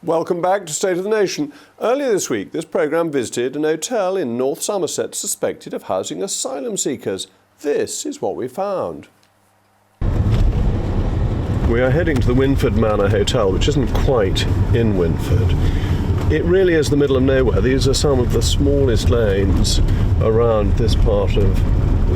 Welcome back to State of the Nation. Earlier this week, this programme visited an hotel in North Somerset suspected of housing asylum seekers. This is what we found. We are heading to the Winford Manor Hotel, which isn't quite in Winford. It really is the middle of nowhere. These are some of the smallest lanes around this part of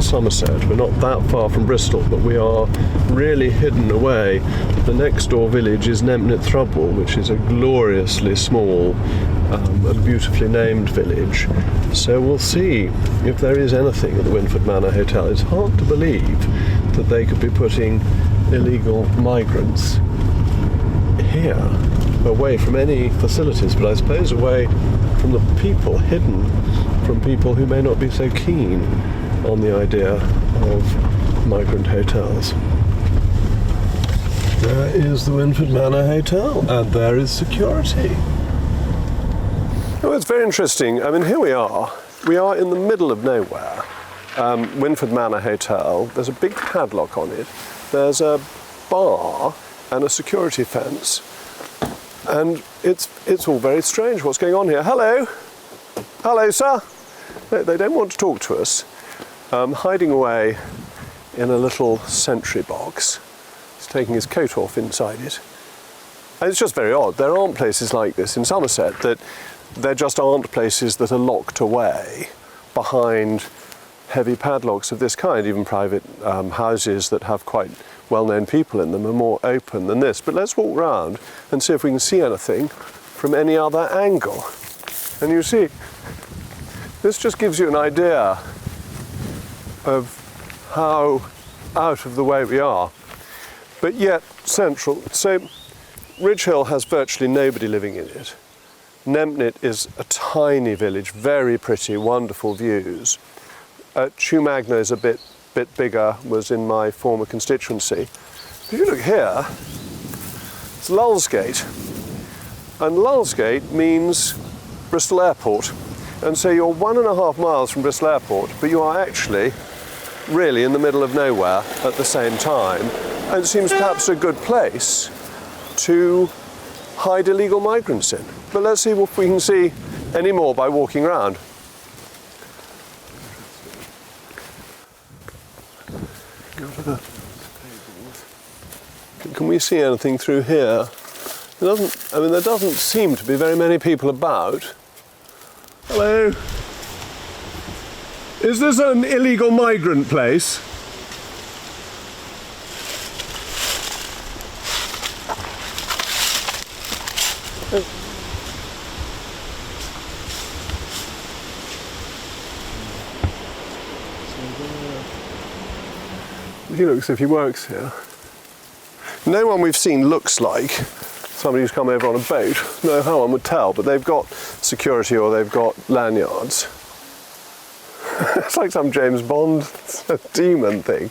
Somerset. We're not that far from Bristol, but we are really hidden away. The next door village is Nemnit Thrubwell, which is a gloriously small and beautifully named village. So we'll see if there is anything at the Winford Manor Hotel. It's hard to believe that they could be putting illegal migrants here, away from any facilities, but I suppose away from the people, hidden from people who may not be so keen on the idea of migrant hotels. There is the Winford Manor Hotel, and there is security. Oh, it's very interesting. I mean, here we are. We are in the middle of nowhere. Winford Manor Hotel. There's a big padlock on it. There's a bar and a security fence. And it's all very strange what's going on here. Hello? Hello, sir? They don't want to talk to us. Hiding away in a little sentry box. He's taking his coat off inside it. And it's just very odd. There aren't places like this in Somerset. That there just aren't places that are locked away behind heavy padlocks of this kind. Even private houses that have quite well-known people in them are more open than this. But let's walk round and see if we can see anything from any other angle. And you see, this just gives you an idea of how out of the way we are, but yet central. So Ridge Hill has virtually nobody living in it. Nemnit is a tiny village, very pretty, wonderful views. Magna is a bit bigger, was in my former constituency. If you look here, it's Lulsgate, and Lulsgate means Bristol Airport. And so you're 1.5 miles from Bristol Airport, but you are actually really in the middle of nowhere at the same time. And it seems perhaps a good place to hide illegal migrants in. But let's see if we can see any more by walking around. Can we see anything through here? There doesn't seem to be very many people about. Hello. Is this an illegal migrant place? He looks as if he works here. No one we've seen looks like somebody who's come over on a boat. No, how one would tell, but they've got security or they've got lanyards. It's like some James Bond demon thing.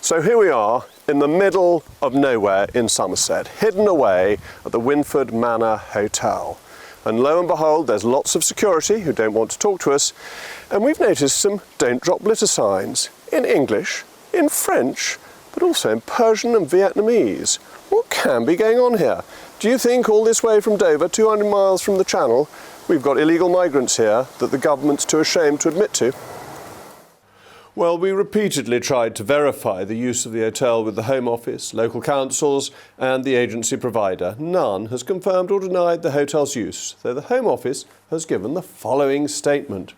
So here we are in the middle of nowhere in Somerset, hidden away at the Winford Manor Hotel. And lo and behold, there's lots of security who don't want to talk to us. And we've noticed some don't drop litter signs in English, in French, but also in Persian and Vietnamese. What can be going on here? Do you think all this way from Dover, 200 miles from the Channel, we've got illegal migrants here that the government's too ashamed to admit to? Well, we repeatedly tried to verify the use of the hotel with the Home Office, local councils and the agency provider. None has confirmed or denied the hotel's use, though the Home Office has given the following statement.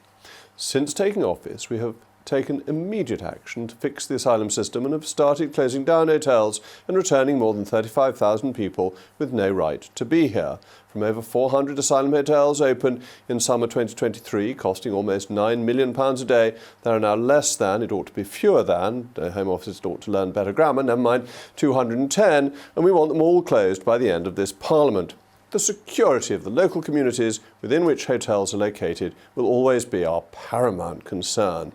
Since taking office, we have taken immediate action to fix the asylum system and have started closing down hotels and returning more than 35,000 people with no right to be here. From over 400 asylum hotels opened in summer 2023, costing almost £9 million a day, there are now less than, it ought to be fewer than, the Home Office ought to learn better grammar, never mind, 210, and we want them all closed by the end of this Parliament. The security of the local communities within which hotels are located will always be our paramount concern.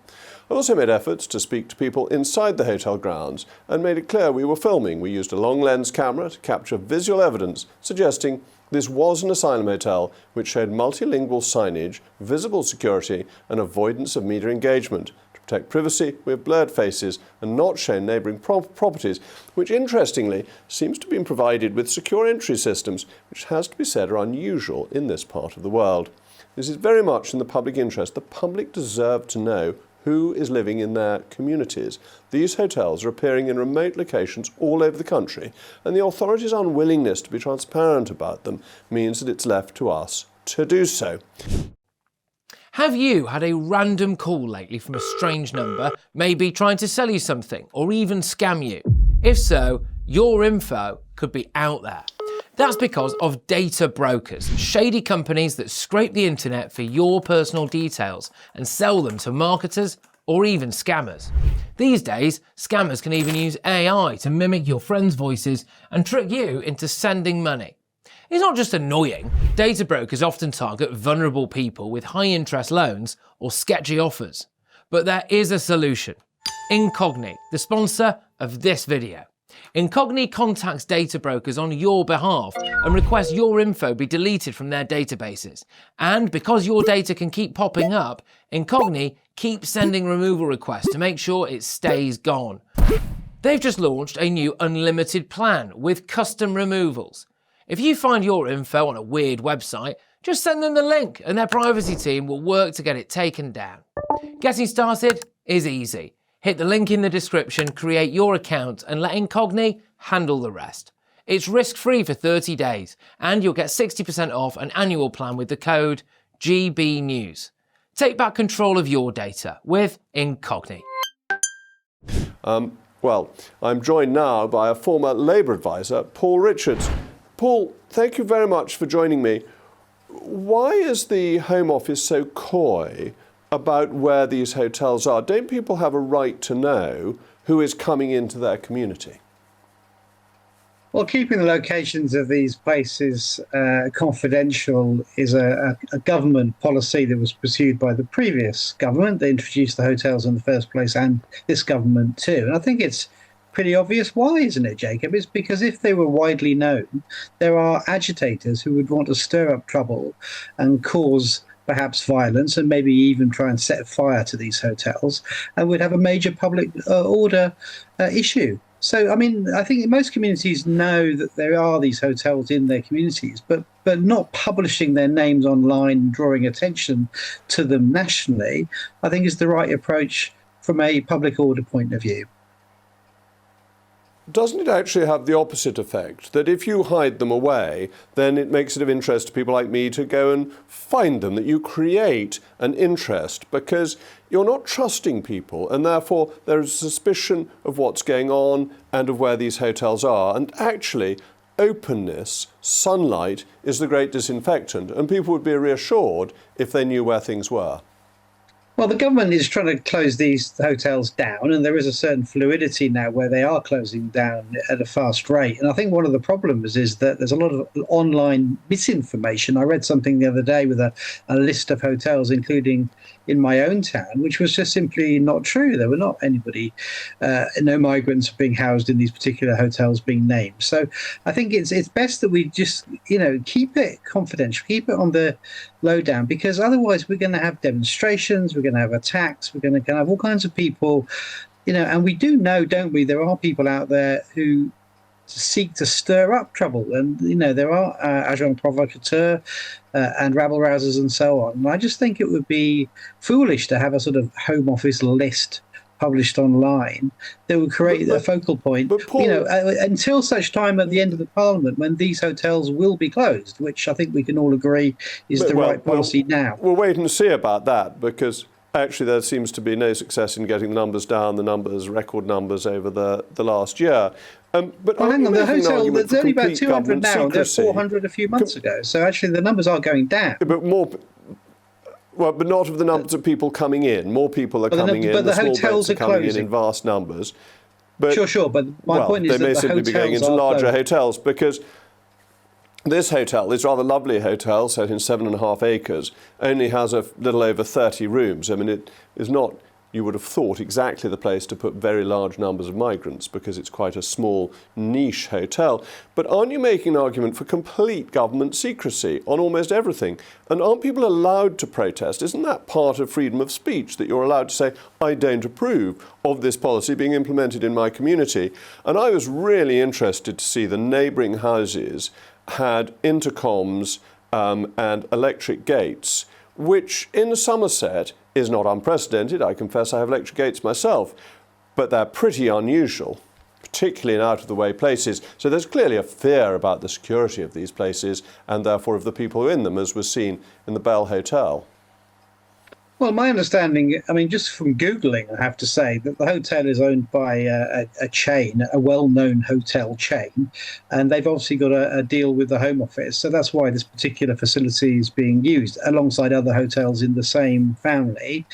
I also made efforts to speak to people inside the hotel grounds and made it clear we were filming. We used a long lens camera to capture visual evidence suggesting this was an asylum hotel which showed multilingual signage, visible security and avoidance of media engagement to protect privacy, we have blurred faces and not shown neighbouring properties, which interestingly seems to have been provided with secure entry systems, which has to be said are unusual in this part of the world. This is very much in the public interest. The public deserve to know who is living in their communities. These hotels are appearing in remote locations all over the country, and the authorities' unwillingness to be transparent about them means that it's left to us to do so. Have you had a random call lately from a strange number, maybe trying to sell you something or even scam you? If so, your info could be out there. That's because of data brokers, shady companies that scrape the internet for your personal details and sell them to marketers or even scammers. These days, scammers can even use AI to mimic your friends' voices and trick you into sending money. It's not just annoying, data brokers often target vulnerable people with high interest loans or sketchy offers. But there is a solution. Incogni, the sponsor of this video. Incogni contacts data brokers on your behalf and requests your info be deleted from their databases. And because your data can keep popping up, Incogni keeps sending removal requests to make sure it stays gone. They've just launched a new unlimited plan with custom removals. If you find your info on a weird website, just send them the link and their privacy team will work to get it taken down. Getting started is easy. Hit the link in the description, create your account and let Incogni handle the rest. It's risk-free for 30 days and you'll get 60% off an annual plan with the code GBNews. Take back control of your data with Incogni. Well, I'm joined now by a former Labour advisor, Paul Richards. Paul, thank you very much for joining me. Why is the Home Office so coy about where these hotels are? Don't people have a right to know who is coming into their community? Well, keeping the locations of these places confidential is a government policy that was pursued by the previous government. They introduced the hotels in the first place, and this government too. And I think it's pretty obvious why, isn't it, Jacob? It's because if they were widely known, there are agitators who would want to stir up trouble and cause perhaps violence and maybe even try and set fire to these hotels and would have a major public order issue. So, I mean, I think most communities know that there are these hotels in their communities, but not publishing their names online and drawing attention to them nationally, I think is the right approach from a public order point of view. Doesn't it actually have the opposite effect, that if you hide them away, then it makes it of interest to people like me to go and find them, that you create an interest because you're not trusting people and therefore there is a suspicion of what's going on and of where these hotels are. And actually, openness, sunlight, is the great disinfectant, and people would be reassured if they knew where things were. Well, the government is trying to close these hotels down, and there is a certain fluidity now where they are closing down at a fast rate. And I think one of the problems is that there's a lot of online misinformation. I read something the other day with a list of hotels, including in my own town, which was just simply not true. There were not anybody, no migrants being housed in these particular hotels being named. So I think it's best that we just, keep it confidential, keep it on the lowdown, because otherwise we're going to have demonstrations, we're going to have attacks, we're going to have all kinds of people, and we do know, don't we, there are people out there who seek to stir up trouble, and there are agents provocateurs and rabble rousers and so on. And I just think it would be foolish to have a sort of Home Office list published online that would create a focal point, Paul, until such time at the end of the Parliament when these hotels will be closed, which I think we can all agree is the right policy now. We'll wait and see about that, because actually there seems to be no success in getting the numbers down, record numbers over the last year. But hang on, the hotel, there's only about 200 now, there's 400 a few months ago. So actually the numbers are going down. But not of the numbers of people coming in. More people are coming in. But the small hotels boats are coming closing in vast numbers. But, sure. But my point is that they may simply be going into larger hotels, because this hotel, this rather lovely hotel set in 7.5 acres, only has a little over 30 rooms. I mean, it is not you would have thought exactly the place to put very large numbers of migrants because it's quite a small niche hotel. But aren't you making an argument for complete government secrecy on almost everything? And aren't people allowed to protest? Isn't that part of freedom of speech, that you're allowed to say, I don't approve of this policy being implemented in my community? And I was really interested to see the neighbouring houses had intercoms and electric gates, which in Somerset is not unprecedented. I confess I have electric gates myself, but they're pretty unusual, particularly in out-of-the-way places. So there's clearly a fear about the security of these places and therefore of the people who are in them, as was seen in the Bell Hotel. Well, my understanding, I mean, just from Googling, I have to say that the hotel is owned by a chain, a well-known hotel chain, and they've obviously got a deal with the Home Office. So that's why this particular facility is being used alongside other hotels in the same family.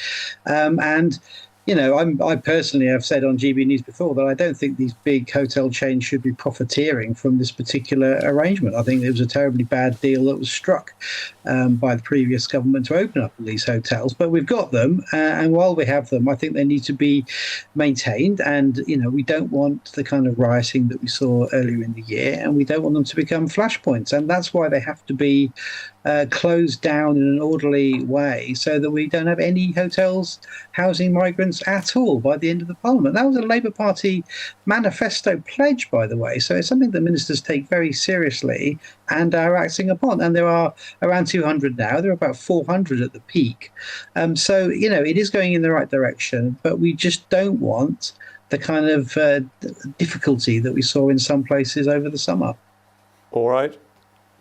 And you know, I personally have said on GBNews before that I don't think these big hotel chains should be profiteering from this particular arrangement. I think it was a terribly bad deal that was struck by the previous government to open up these hotels. But we've got them, and while we have them, I think they need to be maintained. And, you know, we don't want the kind of rioting that we saw earlier in the year, and we don't want them to become flashpoints. And that's why they have to be closed down in an orderly way so that we don't have any hotels housing migrants at all by the end of the Parliament. That was a Labour Party manifesto pledge, by the way. So it's something that ministers take very seriously and are acting upon. And there are around 200 now. There are about 400 at the peak. So, you know, it is going in the right direction, but we just don't want the kind of difficulty that we saw in some places over the summer. All right.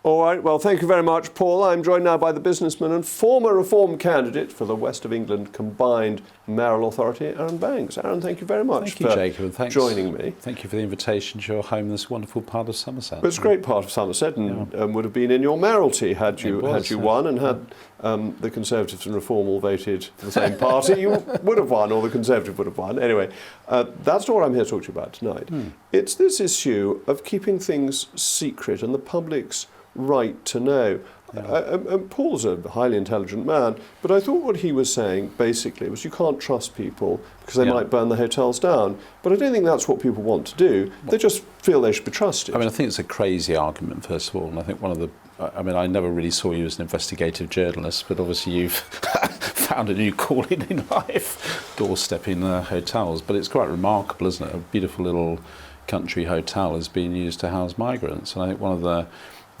All right, well, thank you very much, Paul. I'm joined now by the businessman and former Reform candidate for the West of England Combined Mayoral Authority, Arron Banks. Arron, thank you very much for Jacob, and thanks, joining me. Thank you for the invitation to your home in this wonderful part of Somerset. Well, it's a great part of Somerset and would have been in your mayoralty had you won and had the Conservatives and Reform all voted for the same party. You would have won, or the Conservative would have won. Anyway, that's not what I'm here to talk to you about tonight. It's this issue of keeping things secret and the public's right to know. Paul's a highly intelligent man, but I thought what he was saying basically was you can't trust people because they might burn the hotels down. But I don't think that's what people want to do. They just feel they should be trusted. I mean, I think it's a crazy argument, first of all, and I think one of the... I mean, I never really saw you as an investigative journalist, but obviously you've found a new calling in life, doorstepping hotels. But it's quite remarkable, isn't it? A beautiful little country hotel is being used to house migrants. And I think one of the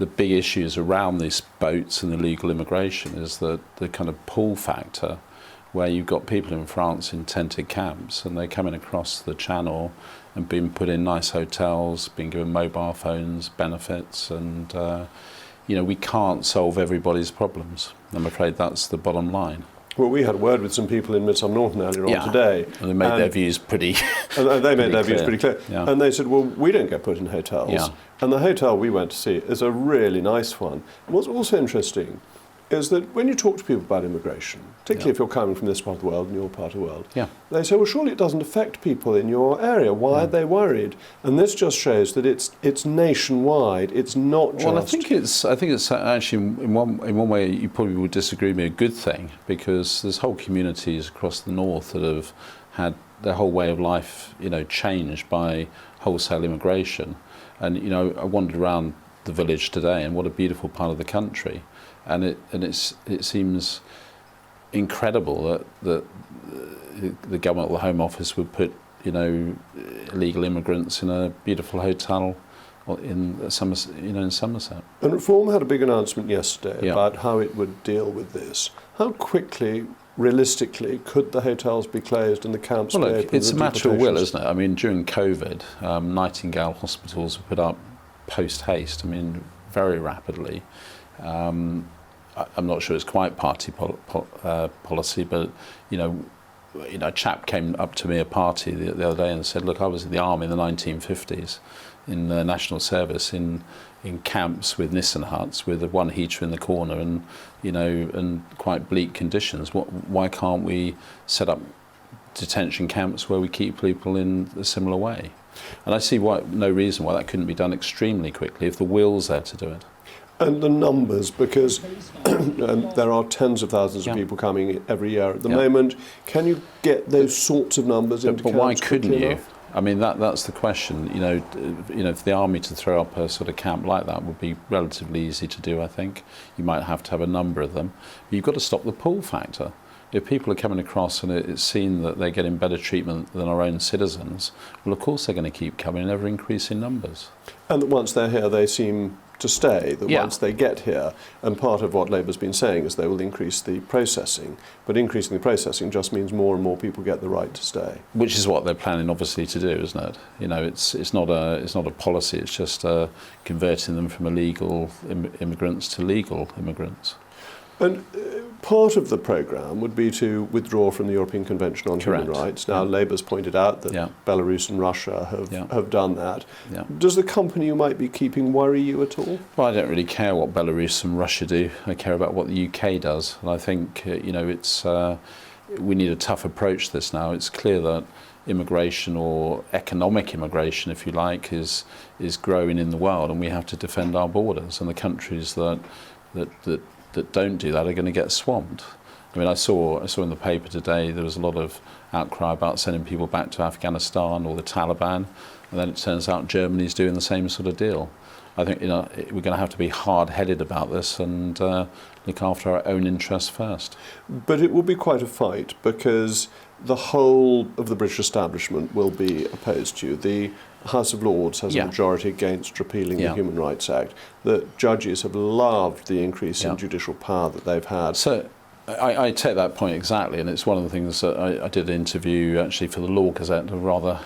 big issues around these boats and illegal immigration is the kind of pull factor, where you've got people in France in tented camps and they're coming across the channel and being put in nice hotels, being given mobile phones, benefits, and you know, we can't solve everybody's problems. I'm afraid that's the bottom line. Well, we had a word with some people in Midsummer Norton earlier on today. And they made their views pretty and they made their views pretty clear. Yeah. And they said, well, we don't get put in hotels. Yeah. And the hotel we went to see is a really nice one. And what's also interesting is that when you talk to people about immigration, particularly if you're coming from this part of the world and your part of the world, they say, well, surely it doesn't affect people in your area. Why are they worried? And this just shows that it's nationwide. It's not just... Well, I think it's actually, in one way, you probably would disagree with me, a good thing, because there's whole communities across the north that have had their whole way of life, you know, changed by wholesale immigration. And, you know, I wandered around the village today, and what a beautiful part of the country. And it seems incredible that the government or the Home Office would put, you know, illegal immigrants in a beautiful hotel in Somerset, you know, in Somerset. And Reform had a big announcement yesterday about how it would deal with this. How quickly, realistically, could the hotels be closed and the camps be open? It's a matter of will, isn't it? I mean, during COVID, Nightingale hospitals were put up post-haste, I mean, very rapidly. I'm not sure it's quite party policy, but you know, a chap came up to me at a party the other day and said, "Look, I was in the army in the 1950s, in the national service, in camps with Nissen huts with one heater in the corner, and you know, and quite bleak conditions. Why can't we set up detention camps where we keep people in a similar way?" And I see no reason why that couldn't be done extremely quickly if the will's there to do it. And the numbers, because there are tens of thousands of people coming every year at the moment. Can you get those sorts of numbers into But why camps couldn't quickly you? enough? I mean, that's the question. You know, for the army to throw up a sort of camp like that would be relatively easy to do, I think. You might have to have a number of them. But you've got to stop the pull factor. If people are coming across and it's seen that they're getting better treatment than our own citizens, well, of course they're going to keep coming in ever increasing numbers. And that once they're here, they seem to stay, that once they get here, and part of what Labour's been saying is they will increase the processing, but increasing the processing just means more and more people get the right to stay. Which is what they're planning, obviously, to do, isn't it? You know, it's not a policy. It's just converting them from illegal immigrants to legal immigrants. And part of the programme would be to withdraw from the European Convention on Human Rights. Now, Labour's pointed out that Belarus and Russia have done that. Yeah. Does the company you might be keeping worry you at all? Well, I don't really care what Belarus and Russia do. I care about what the UK does. And I think, you know, it's we need a tough approach to this now. It's clear that immigration, or economic immigration, if you like, is growing in the world, and we have to defend our borders. And the countries that don't do that are going to get swamped. I mean, I saw in the paper today there was a lot of outcry about sending people back to Afghanistan or the Taliban, and then it turns out Germany's doing the same sort of deal. I think, you know, we're going to have to be hard-headed about this and look after our own interests first. But it will be quite a fight, because the whole of the British establishment will be opposed to you. The House of Lords has a majority against repealing the Human Rights Act. The judges have loved the increase in judicial power that they've had. So I take that point exactly, and it's one of the things that I did an interview actually for the Law Gazette, a rather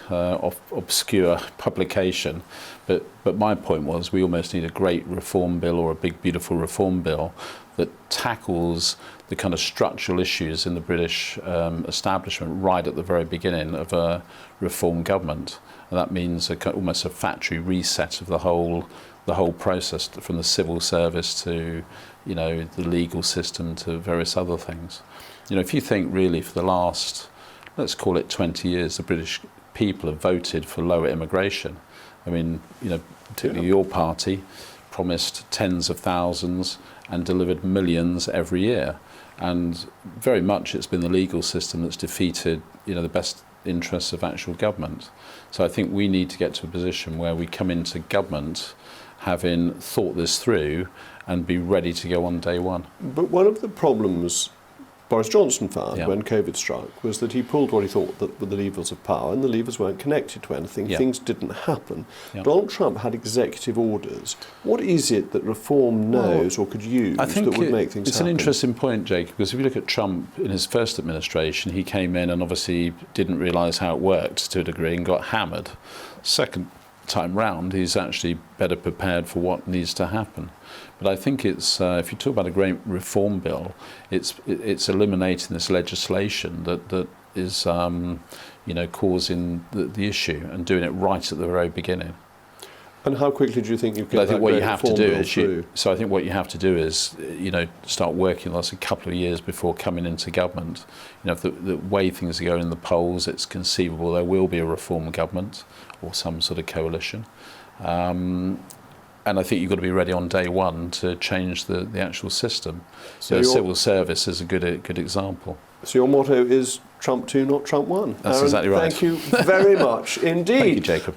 obscure publication. But my point was we almost need a great reform bill, or a big beautiful reform bill that tackles the kind of structural issues in the British establishment right at the very beginning of a reform government. And that means almost a factory reset of the whole process, from the civil service to, you know, the legal system to various other things. You know, if you think really for the last, let's call it 20 years, the British people have voted for lower immigration. I mean, you know, particularly your party promised tens of thousands and delivered millions every year. And very much it's been the legal system that's defeated, you know, the best interests of actual government. So I think we need to get to a position where we come into government having thought this through and be ready to go on day one. But one of the problems Boris Johnson found when COVID struck was that he pulled what he thought that were the levers of power, and the levers weren't connected to anything. Things didn't happen. Donald Trump had executive orders. What is it that reform knows or could use that would make things happen? It's an interesting point, Jake, because if you look at Trump in his first administration, he came in and obviously didn't realise how it worked to a degree and got hammered. Second time round, he's actually better prepared for what needs to happen. But I think it's if you talk about a great reform bill, it's eliminating this legislation that is you know, causing the issue, and doing it right at the very beginning. And how quickly do you think you can? I think what you have to do is I think what you have to do is, you know, start working on this a couple of years before coming into government. You know, if the way things are going in the polls, it's conceivable there will be a reform government or some sort of coalition. And I think you've got to be ready on day one to change the actual system. So the civil service is a good example. So your motto is Trump 2, not Trump 1. That's Arron, exactly right. Thank you very much indeed. Thank you, Jacob.